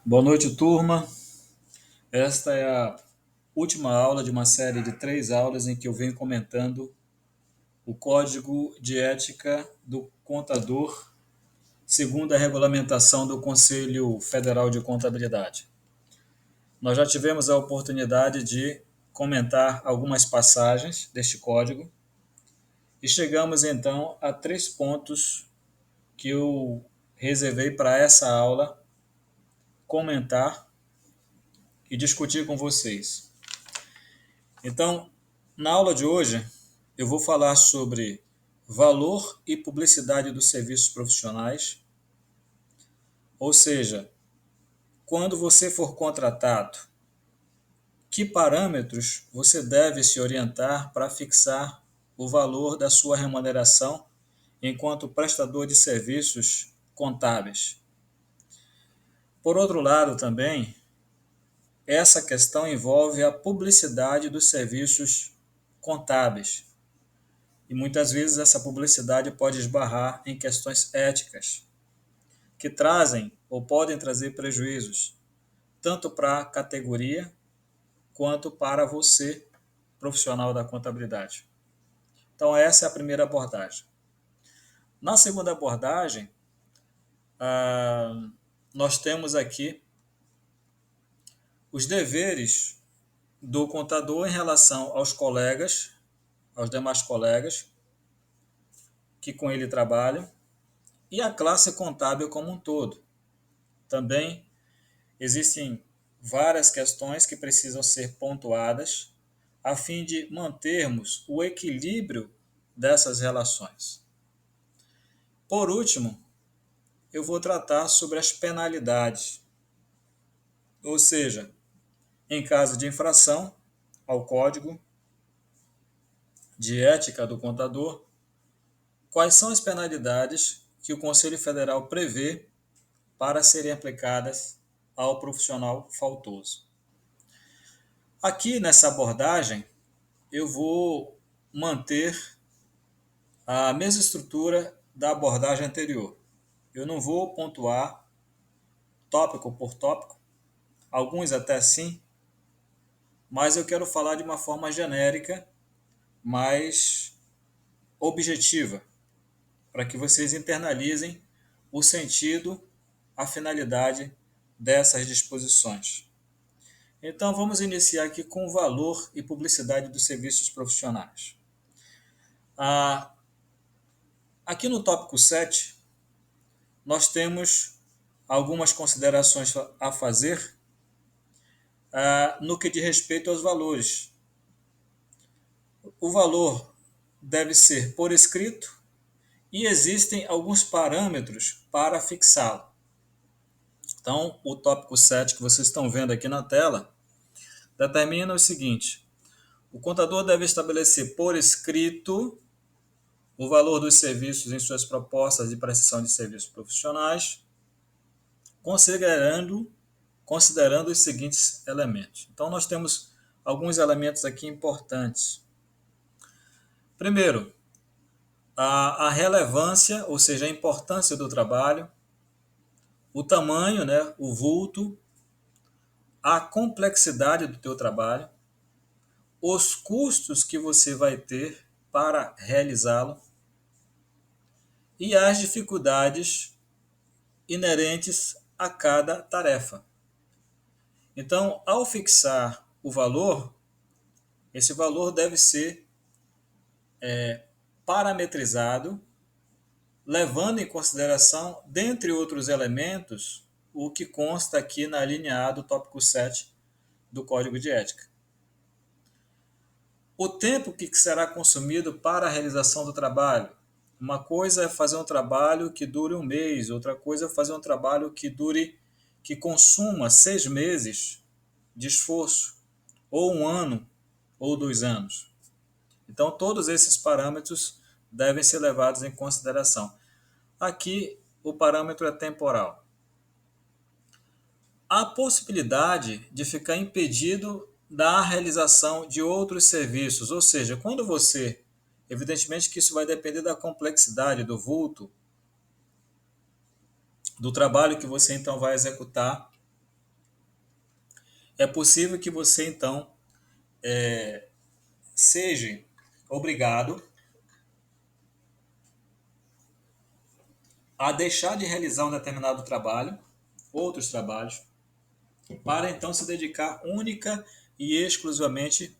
Boa noite, turma. Esta é a última aula de uma série de 3 aulas em que eu venho comentando o Código de Ética do Contador, segundo a regulamentação do Conselho Federal de Contabilidade. Nós já tivemos a oportunidade de comentar algumas passagens deste código e chegamos então a 3 pontos que eu reservei para essa aula comentar e discutir com vocês. Então, na aula de hoje, eu vou falar sobre valor e publicidade dos serviços profissionais, ou seja, quando você for contratado, que parâmetros você deve se orientar para fixar o valor da sua remuneração enquanto prestador de serviços contábeis. Por outro lado, também, essa questão envolve a publicidade dos serviços contábeis. E muitas vezes essa publicidade pode esbarrar em questões éticas, que trazem ou podem trazer prejuízos, tanto para a categoria quanto para você, profissional da contabilidade. Então, essa é a primeira abordagem. Na segunda abordagem, nós temos aqui os deveres do contador em relação aos colegas, aos demais colegas que com ele trabalham, e a classe contábil como um todo. Também existem várias questões que precisam ser pontuadas a fim de mantermos o equilíbrio dessas relações. Por último, eu vou tratar sobre as penalidades, ou seja, em caso de infração ao Código de Ética do Contador, quais são as penalidades que o Conselho Federal prevê para serem aplicadas ao profissional faltoso. Aqui nessa abordagem, eu vou manter a mesma estrutura da abordagem anterior. Eu não vou pontuar tópico por tópico, alguns até sim, mas eu quero falar de uma forma genérica, mais objetiva, para que vocês internalizem o sentido, a finalidade dessas disposições. Então, vamos iniciar aqui com o valor e publicidade dos serviços profissionais. Aqui no tópico 7, nós temos algumas considerações a fazer no que diz respeito aos valores. O valor deve ser por escrito e existem alguns parâmetros para fixá-lo. Então, o tópico 7 que vocês estão vendo aqui na tela determina o seguinte: o contador deve estabelecer por escrito o valor dos serviços em suas propostas de prestação de serviços profissionais, considerando os seguintes elementos. Então, nós temos alguns elementos aqui importantes. Primeiro, a relevância, ou seja, a importância do trabalho, o tamanho, né, o vulto, a complexidade do teu trabalho, os custos que você vai ter para realizá-lo e as dificuldades inerentes a cada tarefa. Então, ao fixar o valor, esse valor deve ser parametrizado, levando em consideração, dentre outros elementos, o que consta aqui na linha A do tópico 7 do Código de Ética. O tempo que será consumido para a realização do trabalho. Uma coisa é fazer um trabalho que dure um mês, outra coisa é fazer um trabalho que consuma 6 meses de esforço, ou 1 ano, ou 2 anos. Então, todos esses parâmetros devem ser levados em consideração. Aqui, o parâmetro é temporal. Há possibilidade de ficar impedido da realização de outros serviços, ou seja, quando você, evidentemente que isso vai depender da complexidade, do vulto, do trabalho que você então vai executar é possível que você, então, seja obrigado a deixar de realizar um determinado trabalho, outros trabalhos, para então se dedicar única e exclusivamente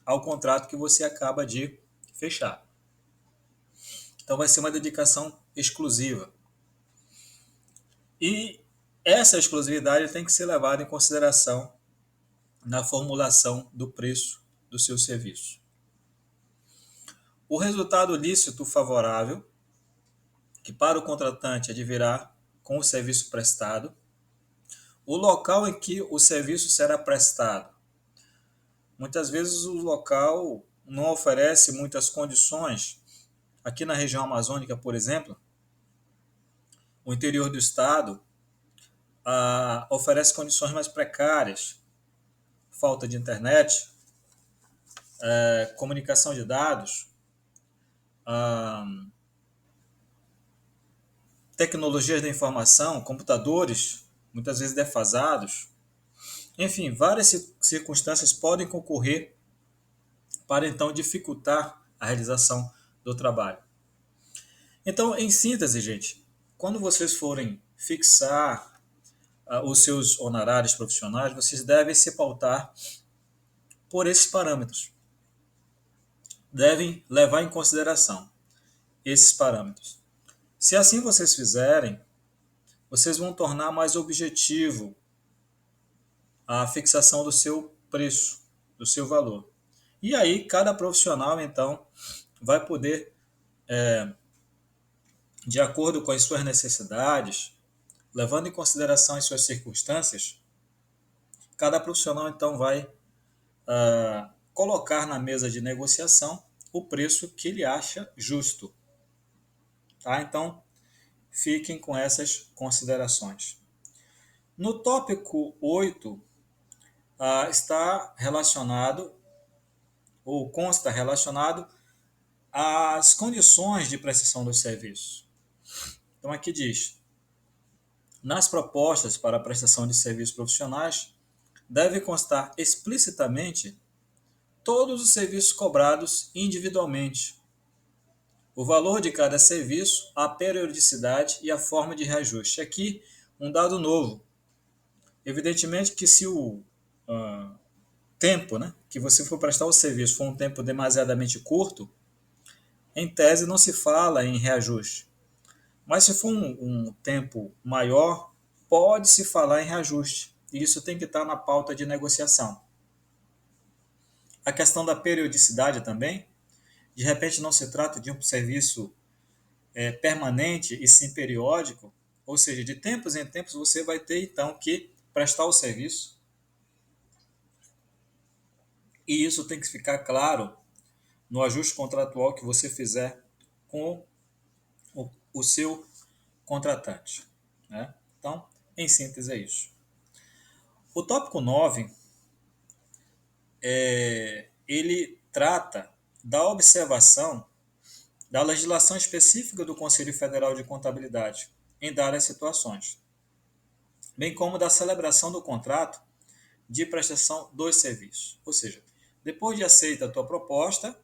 ao contrato que você acaba de fechar. Então vai ser uma dedicação exclusiva. E essa exclusividade tem que ser levada em consideração na formulação do preço do seu serviço. O resultado lícito favorável, que para o contratante advirá com o serviço prestado, o local em que o serviço será prestado. Muitas vezes o local não oferece muitas condições. Aqui na região amazônica, por exemplo, o interior do estado oferece condições mais precárias, falta de internet, comunicação de dados, tecnologias da informação, computadores, muitas vezes defasados. Enfim, várias circunstâncias podem concorrer para então dificultar a realização do trabalho. Então, em síntese, gente, quando vocês forem fixar os seus honorários profissionais, vocês devem se pautar por esses parâmetros. Devem levar em consideração esses parâmetros. Se assim vocês fizerem, vocês vão tornar mais objetivo a fixação do seu preço, do seu valor. E aí, cada profissional, então, vai poder, de acordo com as suas necessidades, levando em consideração as suas circunstâncias, cada profissional, então, vai colocar na mesa de negociação o preço que ele acha justo. Tá? Então, fiquem com essas considerações. No tópico 8, está relacionado, ou consta relacionado, às condições de prestação dos serviços. Então, aqui diz: nas propostas para a prestação de serviços profissionais, deve constar explicitamente todos os serviços cobrados individualmente, o valor de cada serviço, a periodicidade e a forma de reajuste. Aqui, um dado novo. Evidentemente que se o tempo, né, que você for prestar o serviço for um tempo demasiadamente curto, em tese não se fala em reajuste. Mas se for um tempo maior, pode-se falar em reajuste. E isso tem que estar na pauta de negociação. A questão da periodicidade também, de repente não se trata de um serviço permanente e sim periódico, ou seja, de tempos em tempos você vai ter então que prestar o serviço. E isso tem que ficar claro no ajuste contratual que você fizer com o seu contratante. Né? Então, em síntese, é isso. O tópico 9, ele trata da observação da legislação específica do Conselho Federal de Contabilidade em várias situações, bem como da celebração do contrato de prestação dos serviços. Ou seja, depois de aceita a tua proposta,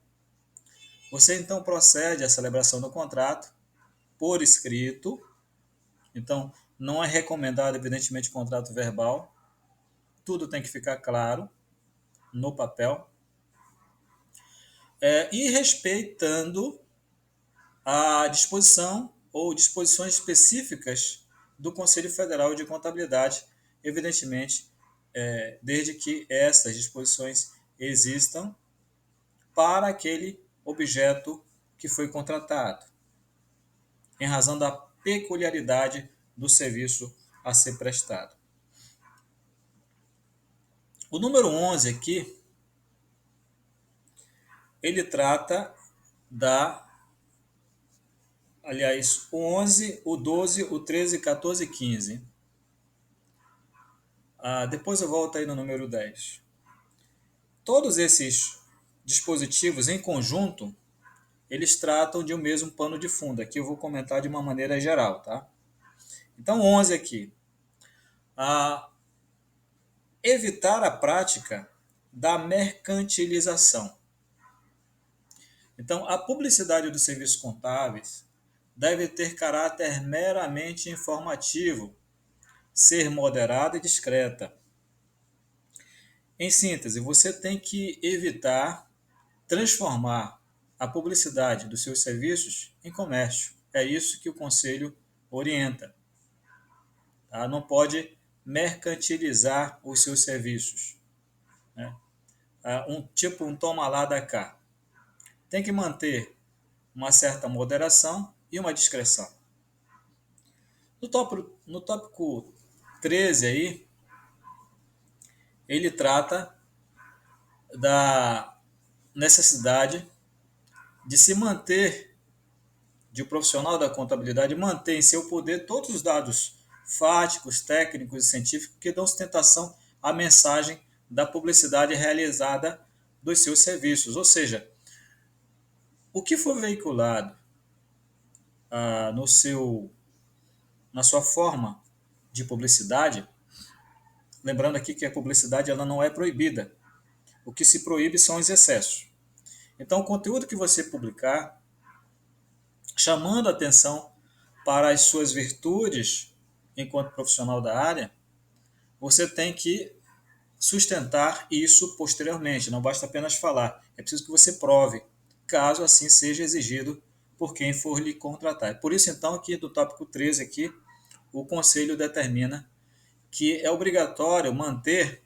você então procede à celebração do contrato por escrito. Então, não é recomendado, evidentemente, contrato verbal. Tudo tem que ficar claro no papel. E respeitando a disposição ou disposições específicas do Conselho Federal de Contabilidade, evidentemente, desde que essas disposições existam para aquele objeto que foi contratado, em razão da peculiaridade do serviço a ser prestado. O número 11 aqui, ele trata aliás, o 11, o 12, o 13, 14 e 15. Depois eu volto aí no número 10. Todos esses dispositivos em conjunto, eles tratam de um mesmo pano de fundo. Aqui eu vou comentar de uma maneira geral, tá? Então, 11 aqui. evitar a prática da mercantilização. Então, a publicidade dos serviços contábeis deve ter caráter meramente informativo, ser moderada e discreta. Em síntese, você tem que evitar transformar a publicidade dos seus serviços em comércio. É isso que o Conselho orienta. Tá? Não pode mercantilizar os seus serviços. Né? Um toma lá da cá. Tem que manter uma certa moderação e uma discrição. No tópico 13 aí, ele trata da necessidade de se manter, de um profissional da contabilidade manter em seu poder todos os dados fáticos, técnicos e científicos que dão sustentação à mensagem da publicidade realizada dos seus serviços. Ou seja, o que for veiculado na sua forma de publicidade, lembrando aqui que a publicidade ela não é proibida. O que se proíbe são os excessos. Então, o conteúdo que você publicar, chamando a atenção para as suas virtudes enquanto profissional da área, você tem que sustentar isso posteriormente. Não basta apenas falar. É preciso que você prove, caso assim seja exigido por quem for lhe contratar. Por isso, então, que do tópico 13 aqui, o Conselho determina que é obrigatório manter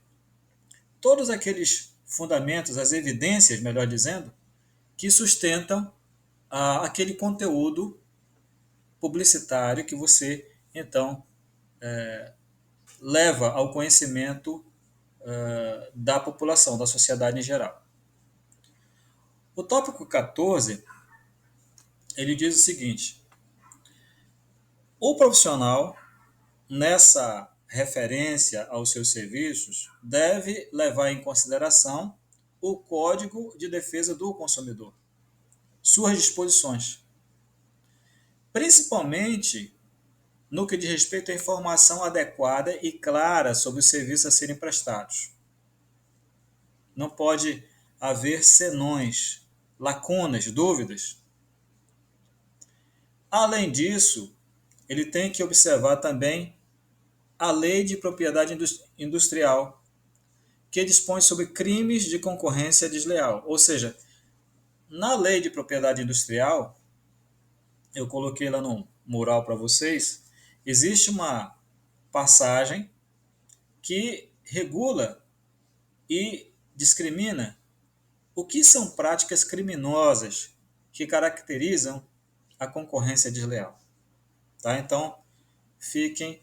todos aqueles fundamentos, as evidências, melhor dizendo, que sustentam aquele conteúdo publicitário que você, então, leva ao conhecimento da população, da sociedade em geral. O tópico 14, ele diz o seguinte: o profissional, nessa referência aos seus serviços, deve levar em consideração o Código de Defesa do Consumidor, suas disposições, principalmente no que diz respeito à informação adequada e clara sobre os serviços a serem prestados. Não pode haver senões, lacunas, dúvidas. Além disso, ele tem que observar também a Lei de Propriedade Industrial, que dispõe sobre crimes de concorrência desleal. Ou seja, na Lei de Propriedade Industrial, eu coloquei lá no mural para vocês, existe uma passagem que regula e discrimina o que são práticas criminosas que caracterizam a concorrência desleal. Tá? Então, fiquem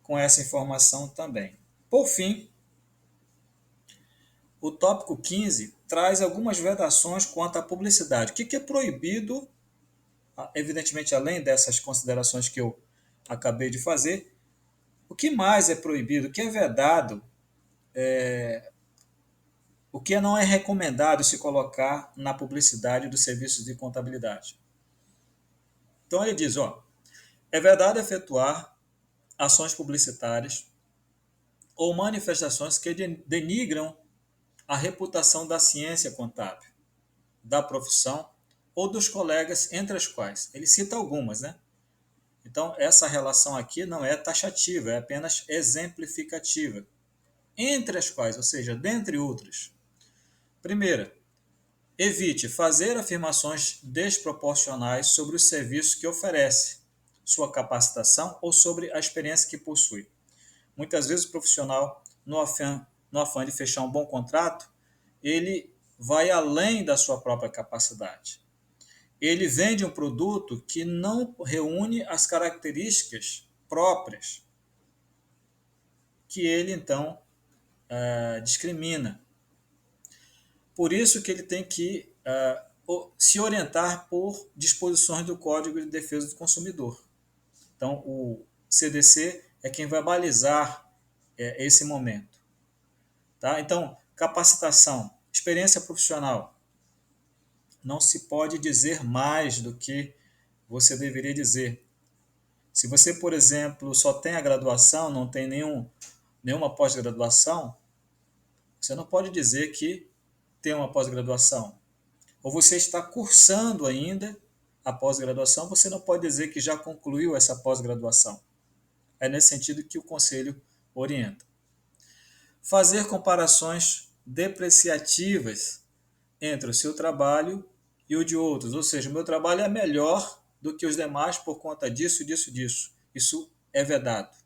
com essa informação também. Por fim, o tópico 15 traz algumas vedações quanto à publicidade. O que é proibido, evidentemente, além dessas considerações que eu acabei de fazer, o que mais é proibido, o que é vedado, o que não é recomendado se colocar na publicidade dos serviços de contabilidade. Então ele diz, é vedado efetuar ações publicitárias ou manifestações que denigram a reputação da ciência contábil, da profissão ou dos colegas, entre as quais. Ele cita algumas, né? Então, essa relação aqui não é taxativa, é apenas exemplificativa. Entre as quais, ou seja, dentre outras. Primeira, evite fazer afirmações desproporcionais sobre os serviços que oferece, sua capacitação ou sobre a experiência que possui. Muitas vezes o profissional, no afã de fechar um bom contrato, ele vai além da sua própria capacidade. Ele vende um produto que não reúne as características próprias que ele, então, discrimina. Por isso que ele tem que se orientar por disposições do Código de Defesa do Consumidor. Então, o CDC é quem vai balizar esse momento. Tá? Então, capacitação, experiência profissional. Não se pode dizer mais do que você deveria dizer. Se você, por exemplo, só tem a graduação, não tem nenhuma pós-graduação, Você não pode dizer que tem uma pós-graduação. Ou você está cursando ainda a pós-graduação, você não pode dizer que já concluiu essa pós-graduação. É nesse sentido que o Conselho orienta. Fazer comparações depreciativas entre o seu trabalho e o de outros. Ou seja, o meu trabalho é melhor do que os demais por conta disso, disso, disso. Isso é vedado.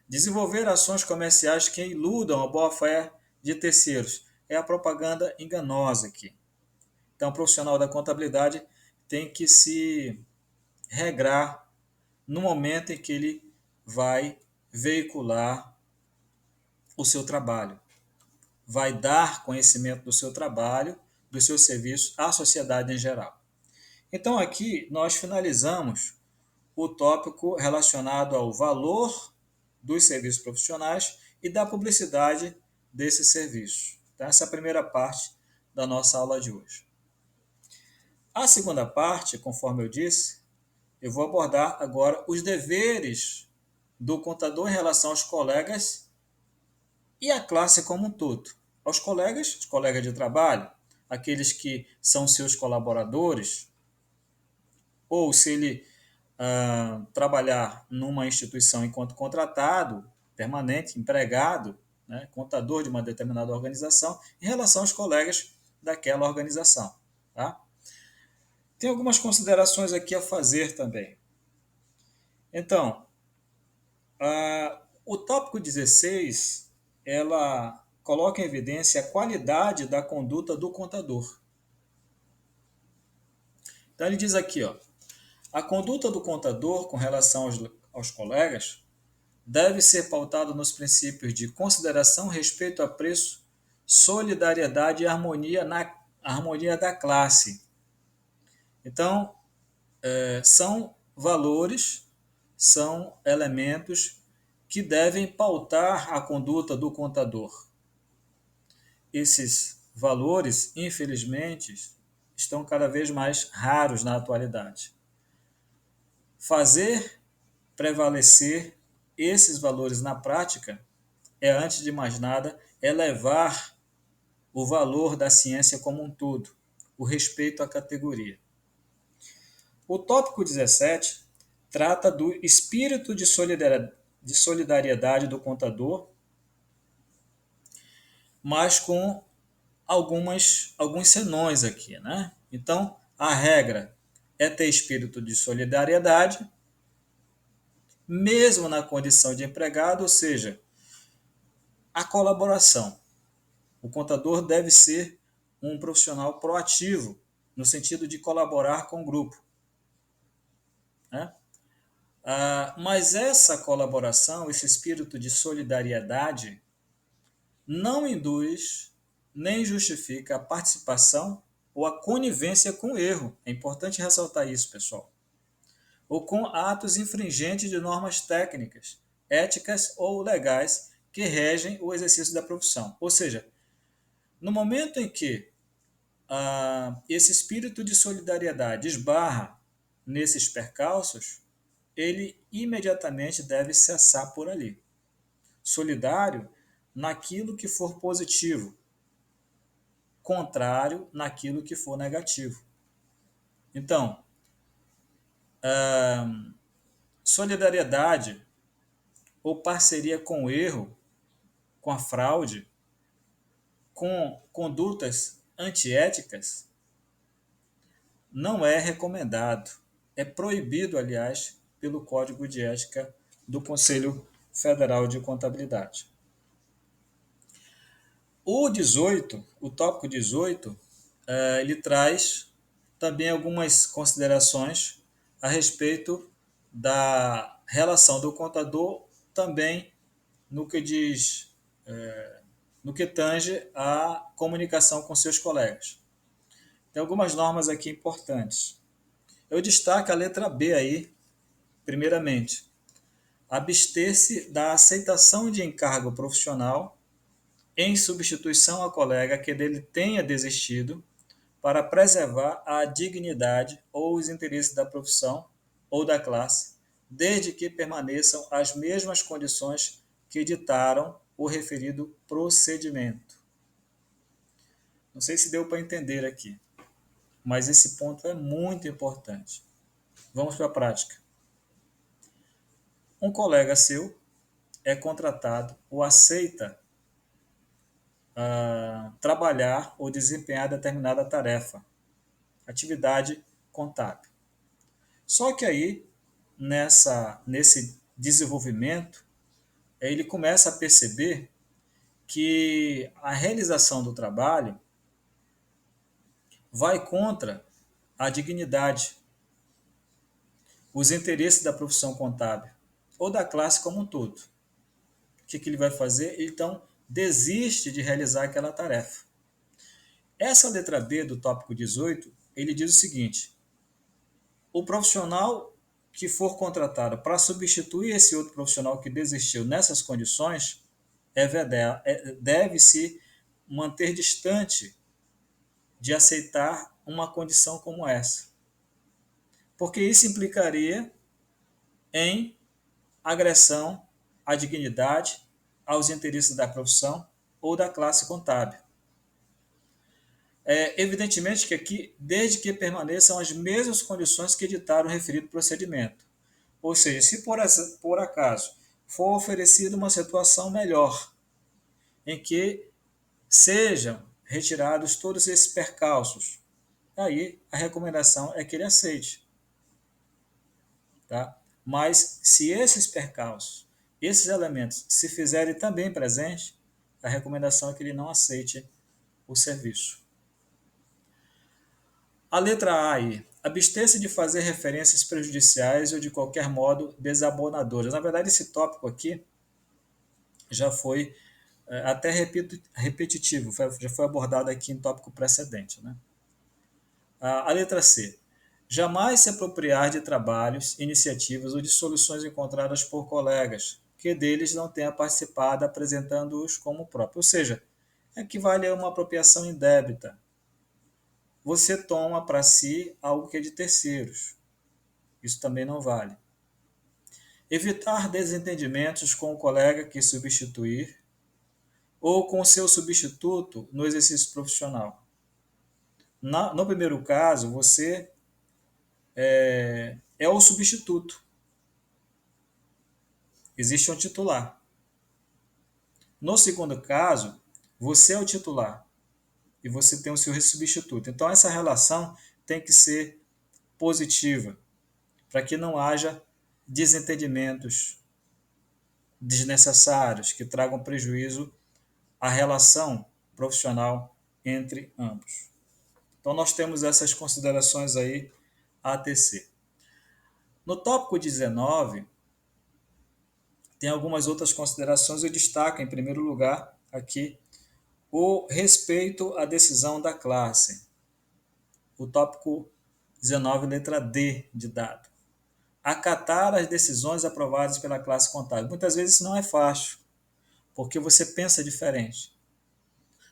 Desenvolver ações comerciais que iludam a boa-fé de terceiros. É a propaganda enganosa aqui. Então, o profissional da contabilidade tem que se regrar no momento em que ele vai veicular o seu trabalho. Vai dar conhecimento do seu trabalho, do seu serviço à sociedade em geral. Então, aqui nós finalizamos o tópico relacionado ao valor dos serviços profissionais e da publicidade desses serviços. Então, essa é a primeira parte da nossa aula de hoje. A segunda parte, conforme eu disse, eu vou abordar agora os deveres do contador em relação aos colegas e à classe como um todo. Aos colegas, os colegas de trabalho, aqueles que são seus colaboradores, ou se ele trabalhar numa instituição enquanto contratado, permanente, empregado, né, contador de uma determinada organização, em relação aos colegas daquela organização. Tá? Tem algumas considerações aqui a fazer também. Então, o tópico 16, ela coloca em evidência a qualidade da conduta do contador. Então, ele diz aqui, ó, a conduta do contador com relação aos colegas deve ser pautada nos princípios de consideração, respeito, apreço, solidariedade e harmonia na harmonia da classe. Então, são valores, são elementos que devem pautar a conduta do contador. Esses valores, infelizmente, estão cada vez mais raros na atualidade. Fazer prevalecer esses valores na prática é, antes de mais nada, elevar o valor da ciência como um todo, o respeito à categoria. O tópico 17 trata do espírito de solidariedade do contador, mas com alguns senões aqui, né? Então, a regra é ter espírito de solidariedade, mesmo na condição de empregado, ou seja, a colaboração. O contador deve ser um profissional proativo, no sentido de colaborar com o grupo. Né? Mas essa colaboração, esse espírito de solidariedade, não induz nem justifica a participação ou a conivência com o erro. É importante ressaltar isso, pessoal. Ou com atos infringentes de normas técnicas, éticas ou legais que regem o exercício da profissão. Ou seja, no momento em que esse espírito de solidariedade esbarra nesses percalços, ele imediatamente deve cessar por ali. Solidário naquilo que for positivo, contrário naquilo que for negativo. Então, solidariedade ou parceria com o erro, com a fraude, com condutas antiéticas, não é recomendado. É proibido, aliás, pelo Código de Ética do Conselho Federal de Contabilidade. O tópico 18, ele traz também algumas considerações a respeito da relação do contador também no que diz, no que tange à comunicação com seus colegas. Tem algumas normas aqui importantes. Eu destaco a letra B aí, primeiramente. Abster-se da aceitação de encargo profissional em substituição a colega que dele tenha desistido para preservar a dignidade ou os interesses da profissão ou da classe, desde que permaneçam as mesmas condições que ditaram o referido procedimento. Não sei se deu para entender aqui, mas esse ponto é muito importante. Vamos para a prática. Um colega seu é contratado ou aceita trabalhar ou desempenhar determinada tarefa, atividade contábil. Só que aí, nesse desenvolvimento, ele começa a perceber que a realização do trabalho vai contra a dignidade, os interesses da profissão contábil ou da classe como um todo. O que ele vai fazer? Ele, então, desiste de realizar aquela tarefa. Essa letra B do tópico 18, ele diz o seguinte: o profissional que for contratado para substituir esse outro profissional que desistiu nessas condições deve se manter distante de aceitar uma condição como essa, porque isso implicaria em agressão à dignidade, aos interesses da profissão ou da classe contábil. Evidentemente que aqui, desde que permaneçam as mesmas condições que ditaram o referido procedimento. Ou seja, se por acaso for oferecida uma situação melhor, em que sejam retirados todos esses percalços, aí a recomendação é que ele aceite. Tá? Mas se esses percalços, esses elementos se fizerem também presentes, a recomendação é que ele não aceite o serviço. A letra A aí, abster-se de fazer referências prejudiciais ou de qualquer modo desabonadoras. Na verdade, esse tópico aqui já foi até repetitivo, já foi abordado aqui em tópico precedente. Né? A letra C, jamais se apropriar de trabalhos, iniciativas ou de soluções encontradas por colegas que deles não tenha participado, apresentando-os como próprio. Ou seja, equivale a uma apropriação indébita. Você toma para si algo que é de terceiros. Isso também não vale. Evitar desentendimentos com o colega que substituir ou com seu substituto no exercício profissional. No primeiro caso, você é o substituto. Existe um titular. No segundo caso, você é o titular e você tem o seu substituto. Então, essa relação tem que ser positiva, para que não haja desentendimentos desnecessários que tragam prejuízo à relação profissional entre ambos. Então, nós temos essas considerações aí a tecer. No tópico 19, tem algumas outras considerações. Eu destaco, em primeiro lugar, aqui, o respeito à decisão da classe. O tópico 19, letra D de dado. Acatar as decisões aprovadas pela classe contábil. Muitas vezes isso não é fácil, porque você pensa diferente.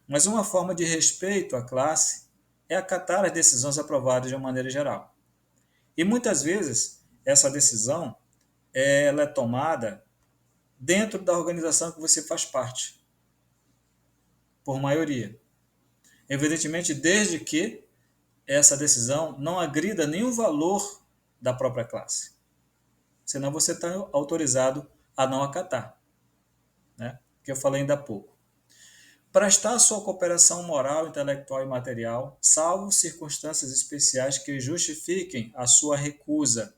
Mas uma forma de respeito à classe é acatar as decisões aprovadas de uma maneira geral. E muitas vezes essa decisão ela é tomada dentro da organização que você faz parte, por maioria. Evidentemente, desde que essa decisão não agrida nenhum valor da própria classe. Senão você está autorizado a não acatar, né? Que eu falei ainda há pouco. Prestar sua cooperação moral, intelectual e material, salvo circunstâncias especiais que justifiquem a sua recusa.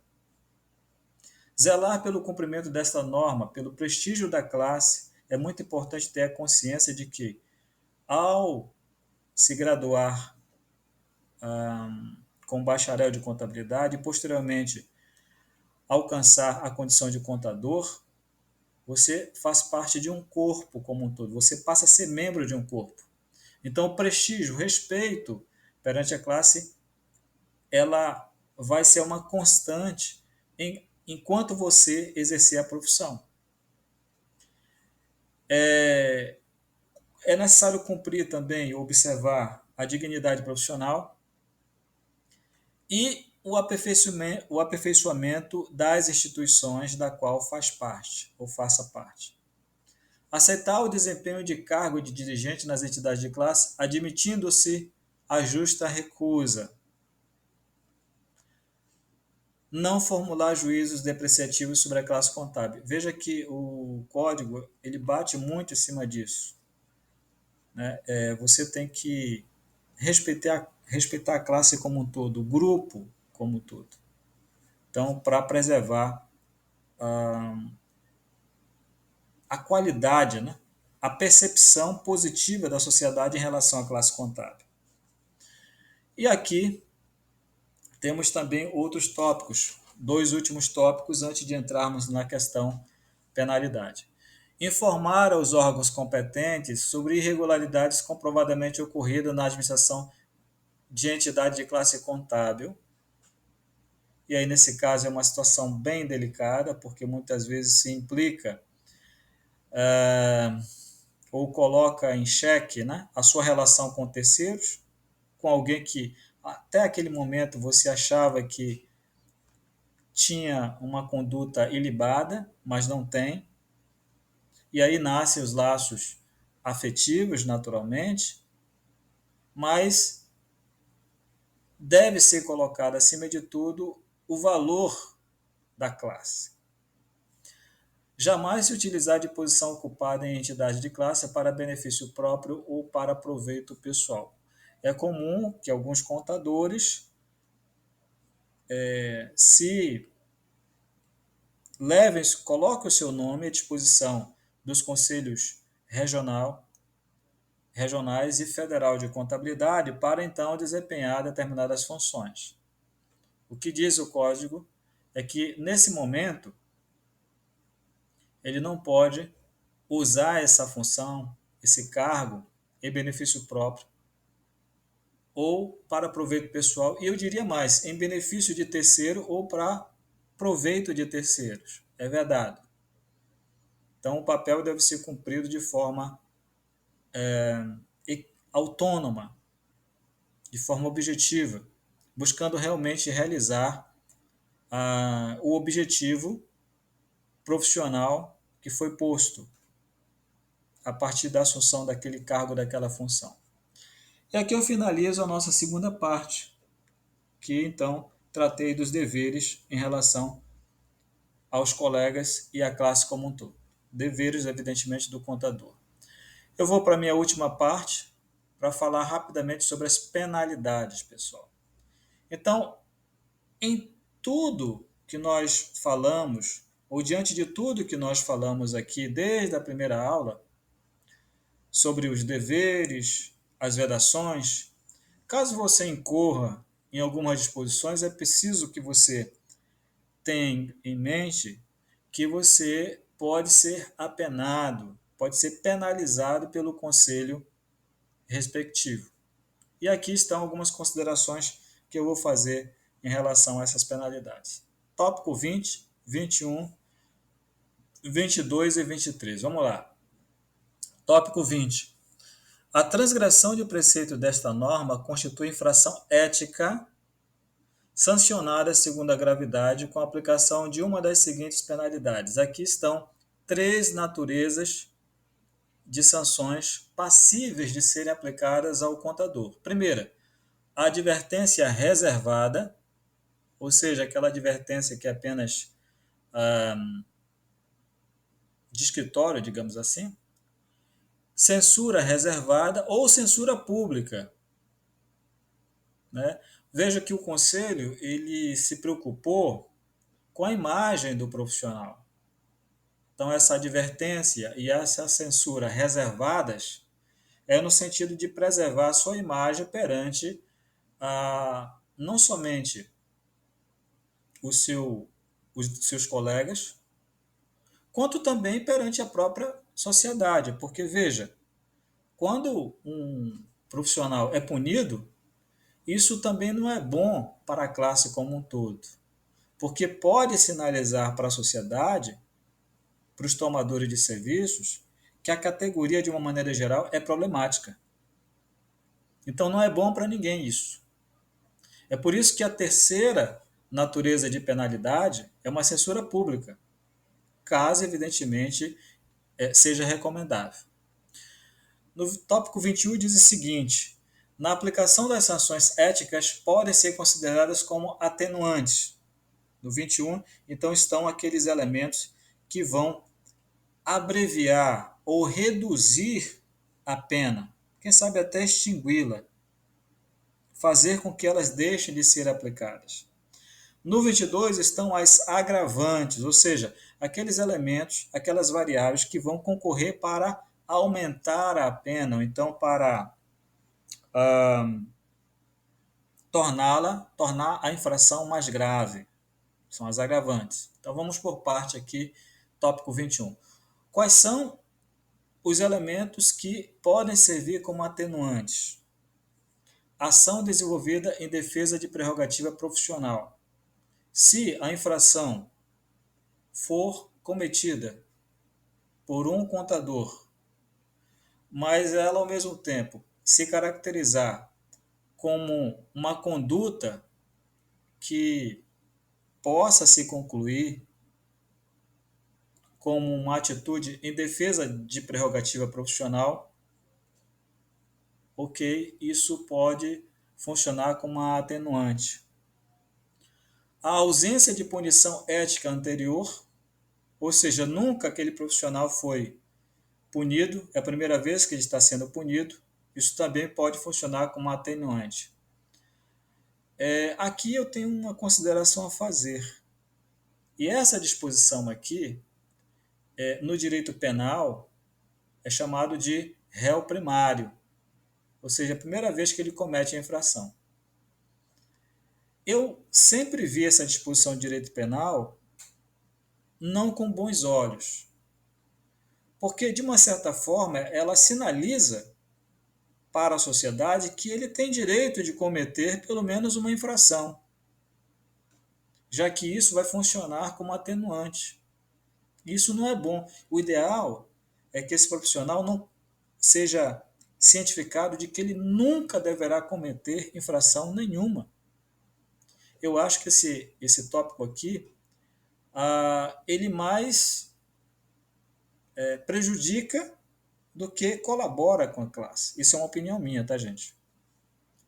Zelar pelo cumprimento desta norma, pelo prestígio da classe, é muito importante ter a consciência de que, ao se graduar com bacharel de contabilidade e, posteriormente, alcançar a condição de contador, você faz parte de um corpo como um todo, você passa a ser membro de um corpo. Então, o prestígio, o respeito perante a classe, ela vai ser uma constante enquanto você exercer a profissão. É necessário cumprir também, observar a dignidade profissional e o aperfeiçoamento das instituições da qual faz parte ou faça parte. Aceitar o desempenho de cargo de dirigente nas entidades de classe, admitindo-se a justa recusa. Não formular juízos depreciativos sobre a classe contábil. Veja que o código ele bate muito em cima disso. Né? Você tem que respeitar a classe como um todo, o grupo como um todo. Então, para preservar a qualidade, né? A percepção positiva da sociedade em relação à classe contábil. E aqui temos também outros tópicos, dois últimos tópicos antes de entrarmos na questão penalidade. Informar aos órgãos competentes sobre irregularidades comprovadamente ocorridas na administração de entidade de classe contábil. E aí, nesse caso, é uma situação bem delicada, porque muitas vezes se implica ou coloca em xeque, né, a sua relação com terceiros, com alguém que até aquele momento você achava que tinha uma conduta ilibada, mas não tem. E aí nascem os laços afetivos, naturalmente, mas deve ser colocado, acima de tudo, o valor da classe. Jamais se utilizar de posição ocupada em entidade de classe para benefício próprio ou para proveito pessoal. É comum que alguns contadores se coloquem o seu nome à disposição dos conselhos regionais e federal de contabilidade para então desempenhar determinadas funções. O que diz o código é que, nesse momento, ele não pode usar essa função, esse cargo, em benefício próprio ou para proveito pessoal, e eu diria mais, em benefício de terceiro ou para proveito de terceiros. É verdade. Então, o papel deve ser cumprido de forma autônoma, de forma objetiva, buscando realmente realizar o objetivo profissional que foi posto a partir da assunção daquele cargo, daquela função. E aqui eu finalizo a nossa segunda parte, que então tratei dos deveres em relação aos colegas e à classe como um todo. Deveres, evidentemente, do contador. Eu vou para a minha última parte para falar rapidamente sobre as penalidades, pessoal. Então, em tudo que nós falamos, ou diante de tudo que nós falamos aqui desde a primeira aula, sobre os deveres, as vedações, caso você incorra em algumas disposições, é preciso que você tenha em mente que você pode ser apenado, pode ser penalizado pelo conselho respectivo. E aqui estão algumas considerações que eu vou fazer em relação a essas penalidades. Tópico 20, 21, 22 e 23. Vamos lá. Tópico 20. A transgressão de preceito desta norma constitui infração ética sancionada segundo a gravidade com a aplicação de uma das seguintes penalidades. Aqui estão 3 naturezas de sanções passíveis de serem aplicadas ao contador. Primeira, a advertência reservada, ou seja, aquela advertência que é apenas de escritório, digamos assim. Censura reservada ou censura pública. Né? Veja que o Conselho ele se preocupou com a imagem do profissional. Então, essa advertência e essa censura reservadas é no sentido de preservar a sua imagem perante não somente os seus colegas, quanto também perante a própria sociedade. Porque, veja, quando um profissional é punido, isso também não é bom para a classe como um todo, porque pode sinalizar para a sociedade, para os tomadores de serviços, que a categoria, de uma maneira geral, é problemática. Então, não é bom para ninguém isso. É por isso que a terceira natureza de penalidade é uma censura pública, caso, evidentemente, seja recomendável. No tópico 21 diz o seguinte: na aplicação das sanções éticas podem ser consideradas como atenuantes. No 21, então, estão aqueles elementos que vão abreviar ou reduzir a pena, quem sabe até extingui-la, fazer com que elas deixem de ser aplicadas. No 22 estão as agravantes, ou seja, aqueles elementos, aquelas variáveis que vão concorrer para aumentar a pena, ou então para tornar a infração mais grave. São as agravantes. Então vamos por parte aqui, tópico 21. Quais são os elementos que podem servir como atenuantes? Ação desenvolvida em defesa de prerrogativa profissional. Se a infração for cometida por um contador, mas ela ao mesmo tempo se caracterizar como uma conduta que possa se concluir como uma atitude em defesa de prerrogativa profissional, ok, isso pode funcionar como uma atenuante. A ausência de punição ética anterior, ou seja, nunca aquele profissional foi punido, é a primeira vez que ele está sendo punido, isso também pode funcionar como atenuante. Aqui eu tenho uma consideração a fazer. E essa disposição aqui, no direito penal, é chamado de réu primário, ou seja, a primeira vez que ele comete a infração. Eu sempre vi essa disposição de direito penal não com bons olhos, porque, de uma certa forma, ela sinaliza para a sociedade que ele tem direito de cometer pelo menos uma infração, já que isso vai funcionar como atenuante. Isso não é bom. O ideal é que esse profissional não seja cientificado de que ele nunca deverá cometer infração nenhuma. Eu acho que esse tópico aqui, ele mais prejudica do que colabora com a classe. Isso é uma opinião minha, tá, gente?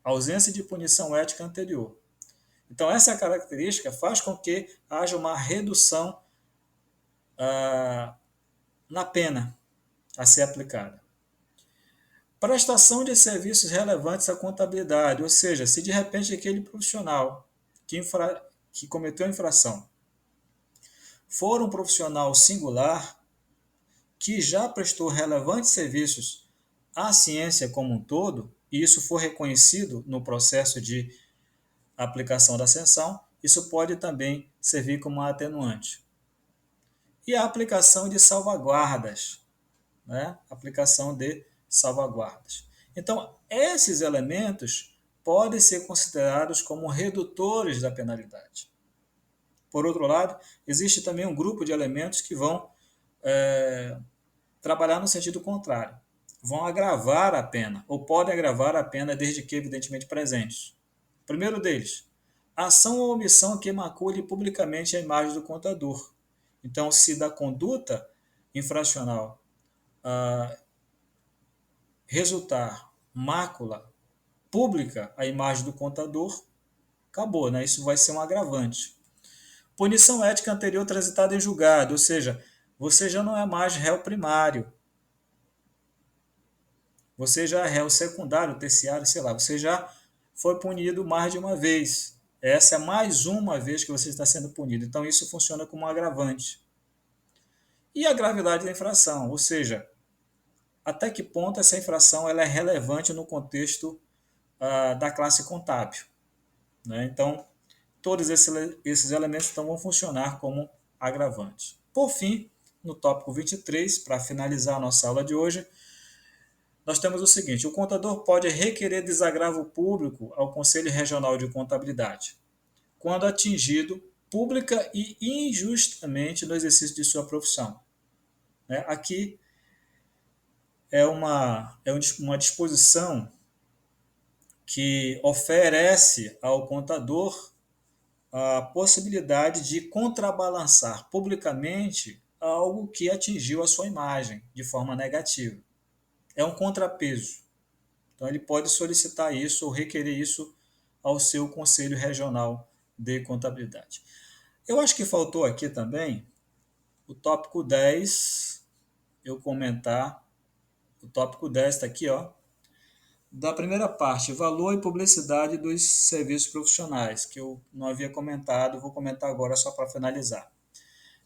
A ausência de punição ética anterior. Então, essa característica faz com que haja uma redução na pena a ser aplicada. Prestação de serviços relevantes à contabilidade, ou seja, se de repente aquele profissional que cometeu a infração for um profissional singular que já prestou relevantes serviços à ciência como um todo, e isso for reconhecido no processo de aplicação da sanção, isso pode também servir como atenuante. E a aplicação de salvaguardas, né? Aplicação de salvaguardas. Então, esses elementos podem ser considerados como redutores da penalidade. Por outro lado, existe também um grupo de elementos que vão trabalhar no sentido contrário. Vão agravar a pena, ou podem agravar a pena desde que evidentemente presentes. O primeiro deles, ação ou omissão que macule publicamente a imagem do contador. Então, se da conduta infracional resultar mácula pública à imagem do contador, acabou, né? Isso vai ser um agravante. Punição ética anterior transitada em julgado, ou seja, você já não é mais réu primário, você já é réu secundário, terciário, sei lá, você já foi punido mais de uma vez. Essa é mais uma vez que você está sendo punido. Então, isso funciona como um agravante. E a gravidade da infração, ou seja, até que ponto essa infração ela é relevante no contexto da classe contábil. Né? Então, todos esses elementos então, vão funcionar como agravantes. Por fim, no tópico 23, para finalizar a nossa aula de hoje, nós temos o seguinte: o contador pode requerer desagravo público ao Conselho Regional de Contabilidade, quando atingido pública e injustamente no exercício de sua profissão. Aqui é uma disposição que oferece ao contador a possibilidade de contrabalançar publicamente algo que atingiu a sua imagem de forma negativa. É um contrapeso. Então, ele pode solicitar isso ou requerer isso ao seu Conselho Regional de Contabilidade. Eu acho que faltou aqui também o tópico 10, eu comentar. O tópico 10 está aqui, ó, da primeira parte, valor e publicidade dos serviços profissionais, que eu não havia comentado, vou comentar agora só para finalizar.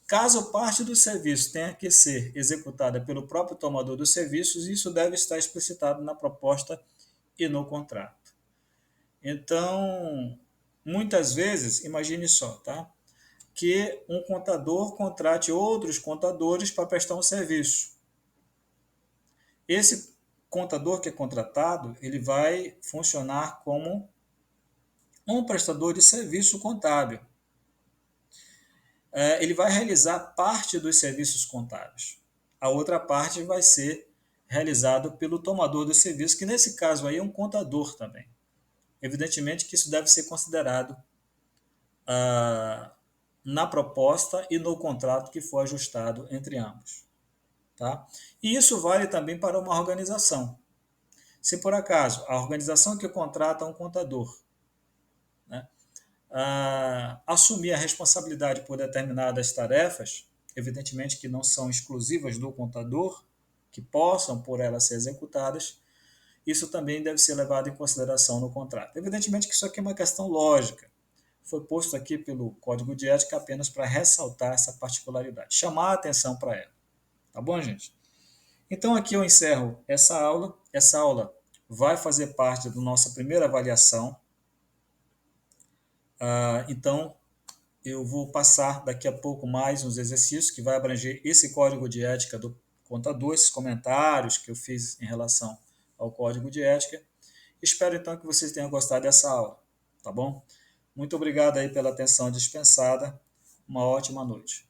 Caso parte do serviço tenha que ser executada pelo próprio tomador dos serviços, isso deve estar explicitado na proposta e no contrato. Então, muitas vezes, imagine só, tá? Que um contador contrate outros contadores para prestar um serviço. Esse contador que é contratado, ele vai funcionar como um prestador de serviço contábil. Ele vai realizar parte dos serviços contábeis. A outra parte vai ser realizada pelo tomador do serviço, que nesse caso aí é um contador também. Evidentemente que isso deve ser considerado na proposta e no contrato que for ajustado entre ambos. Tá? E isso vale também para uma organização. Se por acaso a organização que contrata um contador, né, assumir a responsabilidade por determinadas tarefas, evidentemente que não são exclusivas do contador, que possam por elas ser executadas, isso também deve ser levado em consideração no contrato. Evidentemente que isso aqui é uma questão lógica, foi posto aqui pelo Código de Ética apenas para ressaltar essa particularidade, chamar a atenção para ela. Tá bom, gente? Então aqui eu encerro essa aula. Essa aula vai fazer parte da nossa primeira avaliação. Então eu vou passar daqui a pouco mais uns exercícios que vai abranger esse Código de Ética do contador, esses comentários que eu fiz em relação ao Código de Ética. Espero então que vocês tenham gostado dessa aula, tá bom? Muito obrigado aí pela atenção dispensada. Uma ótima noite.